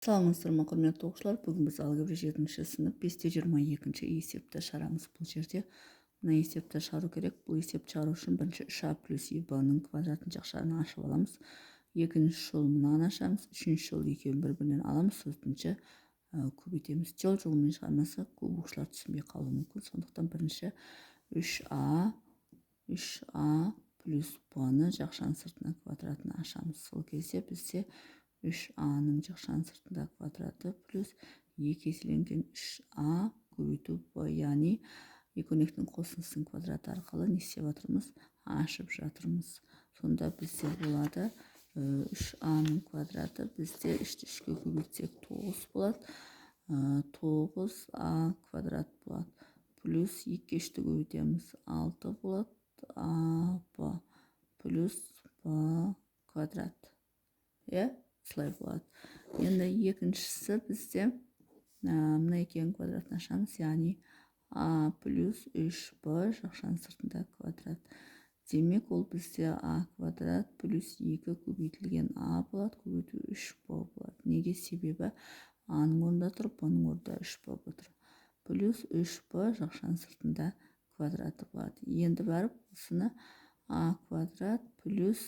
Саламатсыздар ма, құрметті оқушылар. Бүгін біз алгебра 7-ші сынып 5-22 есепті шығарамыз. Бұл жерде мына есепті шығару керек. Бұл есепті шығару үшін бірінші 3а плюс еб-ның квадратын жақшаны ашып аламыз. Екінші жол мынаны ашамыз. Үшінші жол екеуін бір-бірінен аламыз. Төртінші көбейтеміз. Жол-жолмен шығармасы көп оқушылар түсінбей қалуы мүмкін. Сондықтан бірінші 3а плюс b-ны жақшаның сыртына квадратына ашамыз. Сол кезде бізде 3а-ның жақшаның сыртында квадраты плюс 2 еселенген 3а көбейту b, яғни екі қосындысының квадраты арқылы не істеп жатырмыз? Ашып жатырмыз. Сонда бізде болады 3а-ның квадраты бізде 3-ті 3-ке көбейтсек 9 болады. 9а квадрат болады. Плюс 2-ке 3-ті көбейтеміз 6 болады. b плюс b квадрат. Слай болады. Енді екіншісі бізде мына екеуінің квадратын ашамыз, яғни а плюс 3b жақшаның сыртында квадрат. Демек ол бізде а квадрат плюс 2 көбейтілген а болады, көбейту 3b болады. Неге? Себебі а-ның орнында тұр, b-ның орнында 3b отыр. Плюс 3b жақшаның сыртында квадраты болады. Енді барып осыны а квадрат плюс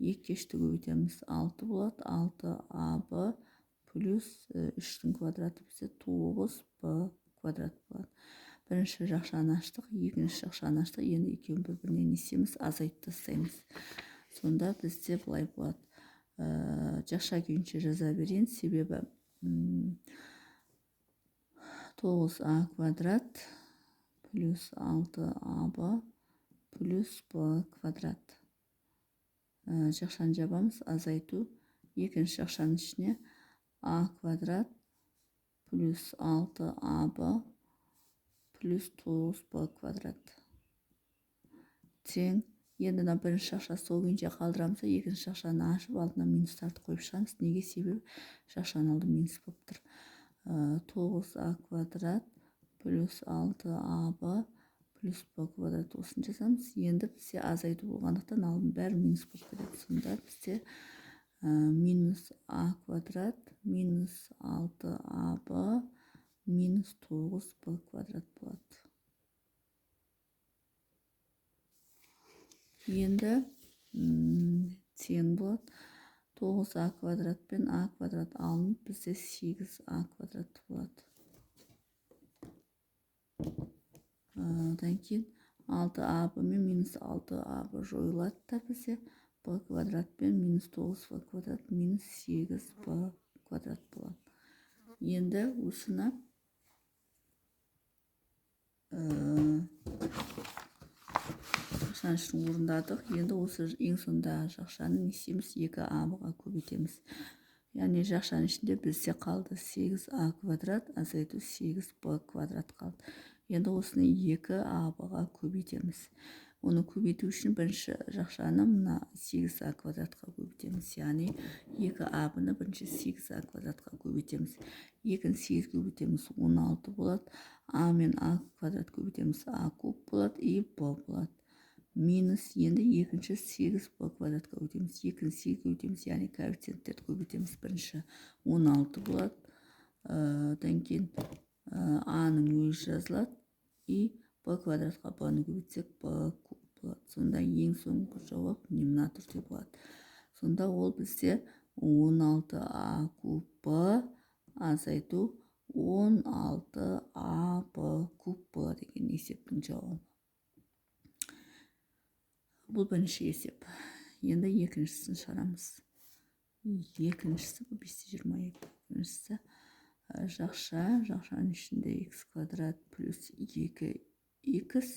2-ке 3-ті көбейтеміз 6 болады. 6ab плюс 3-тің квадраты бізде 9b квадрат болады. Бірінші жақшаны аштық, екінші жақшаны аштық. Енді екеуін бір-біріне не істейміз? Азайтып тастаймыз. Сонда бізде былай болады. Жақша күйінше жаза берейін, себебі 9а квадрат плюс 6ab плюс b квадрат. Жақшаны жабамыз, азайту. Екінші жақшаның ішіне а квадрат плюс 6ab плюс 9b квадрат. Тең. Енді бірінші жақша сол күйінше қалдырамыз, екінші жақшаны ашып, алдына минустарды қойып шығамыз. Неге? Себебі жақшаның алды минус болып тұр. 9а квадрат плюс 6ab плюс b квадрат осын жазамыз. Енді бізде азайту болғандықтан алдын бәрі минус болып кетеді. Сонда бізде минус а квадрат минус 6ab минус 9b квадрат болады. Енді тең болады. 9а квадрат пен а квадрат алынып, бізде 8а квадрат болады. Одан кейін 6ab мен минус 6ab жойылады да бізде b квадрат пен минус 9b квадрат минус 8b квадрат болады. Енді осыны жақшаны үшін орындадық. Енді осы ең сонда жақшаны не істейміз? 2абға көбейтеміз. Яғни жақшаның ішінде бізде қалды 8а квадрат, азайту 8b квадрат қалды. Енді осыны 2абға көбейтеміз. Оны көбейту үшін бірінші жақшаны мына 8а квадратқа көбейтеміз. Яғни 2абны бірінші 8а квадратқа көбейтеміз. 2-ні 8 көбейтеміз 16 болады. А мен а квадрат көбейтеміз а куб болады, и b болады. Минус енді екінші 8b квадратқа көбейтеміз. 2-ні 8 көбейтеміз, яғни коэффициенттерді көбейтеміз. Бірінші 16 болады. Одан кейін а-ның өзі жазылады. И b квадратқа b-ны көбейтсек b куб болады. Сонда ең соңғы жауап мына түрде болады. Сонда ол бізде 16а куб b азайту 16ab куб болады деген есептің жауабы. Бұл бірінші есеп. Енді екіншісін шығарамыз. Екіншісі 5-22. Екіншісі жақшаның ішінде x квадрат плюс 2x,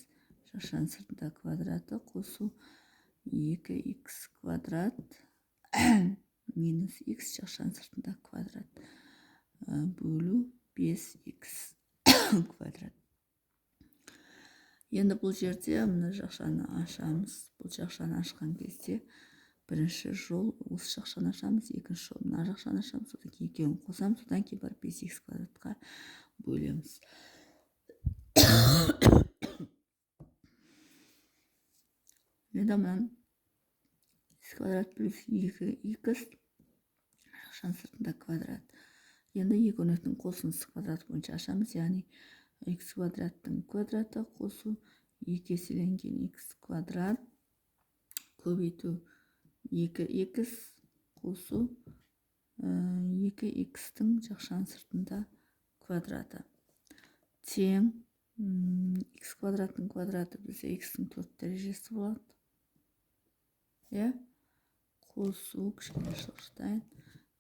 жақшаның сыртында квадраты қосу 2x квадрат минус x, жақшаның сыртында квадрат бөлу 5x квадрат. Енді бұл жерде мына жақшаны ашамыз. Бұл жақшаны ашқан кезде бірінші жол осы жақшаны ашамыз, екінші жол мына жақшаны ашамыз, содан кейін екеуін қосамыз, содан кейін барып 5x квадратқа бөлеміз. Енді мына x квадрат плюс 2x жақшаның сыртында квадрат. Енді екі өрнектің қосындысы квадрат бойынша ашамыз, яғни x квадраттың квадраты қосу 2 еселенген x квадрат көбейту 2x қосу 2x-тің жақшаның сыртында квадраты тең x квадраттың квадраты бізде x-тің 4 дәрежесі болады. Қосу кішкене шығыштайын.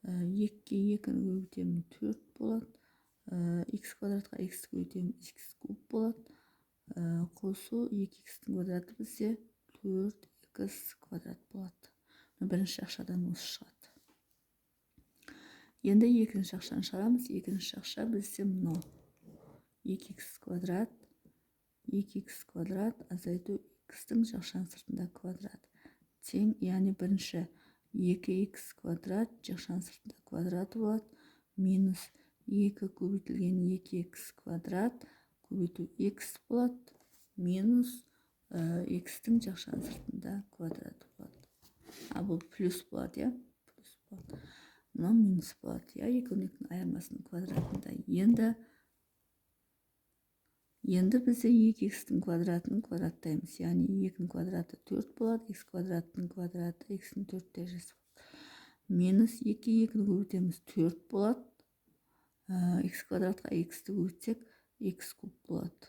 2-ге 2-ні көбейтемін 4 болады. X квадратқа x көбейтемін x куб болады. Қосу 2x-тің квадраты бізде 4x квадрат болады. Бірінші жақшадан осы шығады. Енді екінші жақшаны шығарамыз. Екінші жақша бізде мынау 2x квадрат азайту x-тің жақшаның сыртында квадрат тең, яғни бірінші 2x квадрат жақшаның сыртында квадраты болады, минус 2 көбейтілген 2x квадрат көбейту x болады, минус x-тің жақшаның сыртында квадраты болады. Бұл плюс болады, плюс болады. Мынау минус болады, екі өрнектің айырмасының квадратында. Енді бізде 2x-тің квадратын квадраттаймыз, яғни 2-дің квадраты 4 болады, x квадраттың квадраты x-тің 4 дәрежесі болады. Минус 2-ге 2-ні көбейтеміз 4 болады, x квадратқа x-ті көбейтсек x куб болады.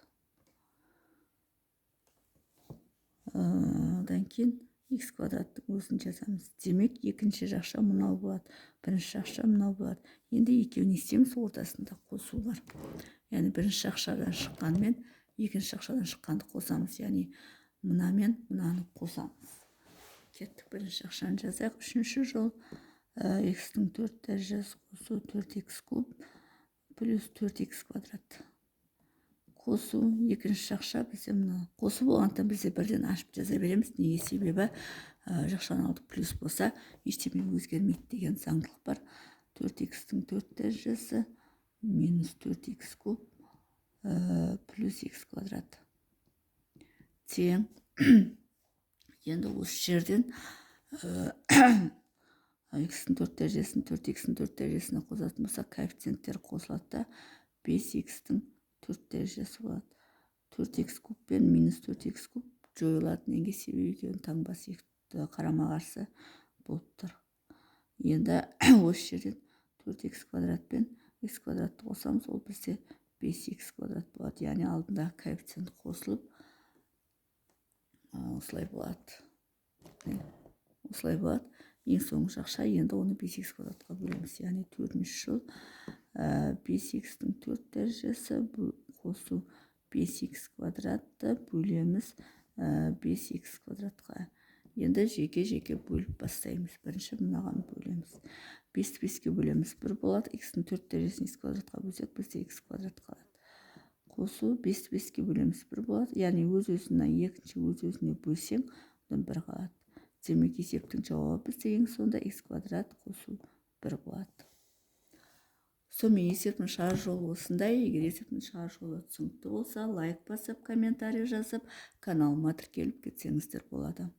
Одан кейін x квадраттың өзін жазамыз. Демек, екінші жақша мынау болады, бірінші жақша мынау болады. Енді екеуін істейміз, ортасында қосу бар. Яғни бірінші жақшадан шыққанмен екінші жақшадан шыққанды қосамыз, яғни мынамен мынаны қосамыз. Кеттік, бірінші жақшаны жазайық. Үшінші жол x-тің 4 дәрежесі қосу 4x куб плюс 4x квадрат. Қосу екінші жақша бізде мына қосу болғандықтан бізде бірден ашып жаза береміз. Неге? Себебі жақшаның алды плюс болса ештеме өзгермейді деген заңдылық бар. 4x-тің 4 дәрежесі минус 4x куб плюс x квадрат тең. Енді осы жерден x-тің 4 дәрежесін 4x-тің 4 дәрежесіне қосатын болса, коэффициенттер қосылады да 5x-тің 4 дәрежесі болады. 4x куб пен минус 4x куб жойылады. Неге? Себебі екеуінің таңбасы қарама қарсы болып тұр. Енді осы жерден 4x квадрат пен x квадратты қосамыз, ол бізде 5x квадрат болады. Яғни алдындағы коэффициент қосылып осылай болады. Ең соңғы жақша, енді оны 5x квадратқа бөлеміз. Яғни төртінші жол 5x-тің 4 дәрежесі қосу 5x квадратты бөлеміз 5x квадратқа. Енді жеке бөліп бастаймыз. Бірінші мынаған бөлеміз. 5-ті 5-ке бөлеміз 1 болады. X-тің 4 дәрежесін x квадратқа бөлсек, бізде x квадрат қалады. Қосу 5-ті 5-ке бөлеміз 1 болады. Яғни өз-өзіне екінші өз-өзіне бөлсең, одан 1 қалады. Демек, есептің жауабы бізде ең сонда x квадрат қосу 1 болады. Сонымен есептің шығар жолы осындай. Егер есептің шығар жолы түсінікті болса, лайк басып, комментарий жазып, каналыма тіркеліп кетсеңіздер болады.